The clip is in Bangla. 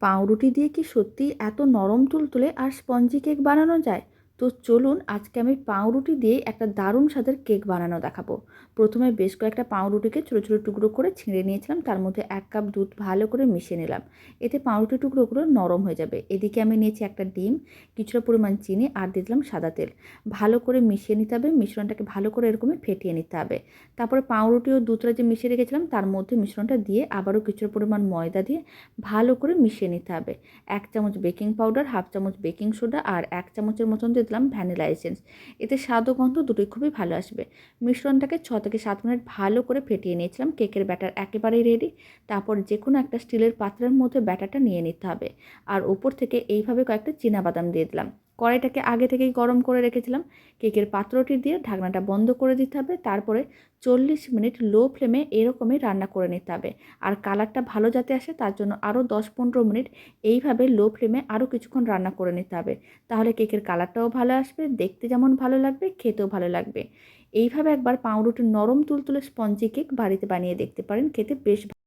পাউরুটি দিয়ে কি সত্যিই এত নরম তুলতুলে আর স্পঞ্জি কেক বানানো যায়? তো চলুন আজকে আমি পাউরুটি দিয়ে একটা দারুণ স্বাদের কেক বানানো দেখাবো। প্রথমে বেশ কয়েকটা পাউরুটিকে ছোটো ছোটো টুকরো করে ছিঁড়ে নিয়েছিলাম, তার মধ্যে 1 কাপ দুধ ভালো করে মিশিয়ে নিলাম। এতে পাউরুটি টুকরোগুলো নরম হয়ে যাবে। এদিকে আমি নিয়েছি একটা ডিম, কিছুটা পরিমাণ চিনি আর দিয়ে দিলাম সাদা তেল। ভালো করে মিশিয়ে নিতে হবে, মিশ্রণটাকে ভালো করে এরকমই ফেটিয়ে নিতে হবে। তারপরে পাউরুটি ও দুধটা যে মিশিয়ে রেখেছিলাম তার মধ্যে মিশ্রণটা দিয়ে আবারও কিছুটা পরিমাণ ময়দা দিয়ে ভালো করে মিশিয়ে নিতে হবে। 1 চামচ বেকিং পাউডার, 1/2 চামচ বেকিং সোডা আর 1 চামচের মতন দিয়ে দিলাম ভ্যানিলা এসেন্স। এতে স্বাদ ও গন্ধ দুটোই খুবই ভালো আসবে। মিশ্রণটাকে 6 থেকে 7 মিনিট ভালো করে ফেটিয়ে নিয়েছিলাম। কেকের ব্যাটার একেবারেই রেডি। তারপর যে কোনো একটা স্টিলের পাত্রের মধ্যে ব্যাটারটা নিয়ে নিতে হবে। আর ওপর থেকে এইভাবে কয়েকটা চীনাবাদাম দিয়ে দিলাম। কড়াইটাকে আগে থেকেই গরম করে রেখেছিলাম। কেকের পাত্রটি দিয়ে ঢাকনাটা বন্ধ করে দিতে হবে। তারপরে 40 মিনিট লো ফ্লেমে এরকমই রান্না করে নিতে হবে। আর কালারটা ভালো যাতে আসে তার জন্য আরও 10-15 মিনিট এইভাবে লো ফ্লেমে আরও কিছুক্ষণ রান্না করে নিতে হবে। তাহলে কেকের কালারটাও ভালো আসবে, দেখতে যেমন ভালো লাগবে, খেতেও ভালো লাগবে। এইভাবে একবার পাউরুটির নরম তুলতুলে স্পঞ্জি কেক বাড়িতে বানিয়ে দেখতে পারেন, খেতে বেশ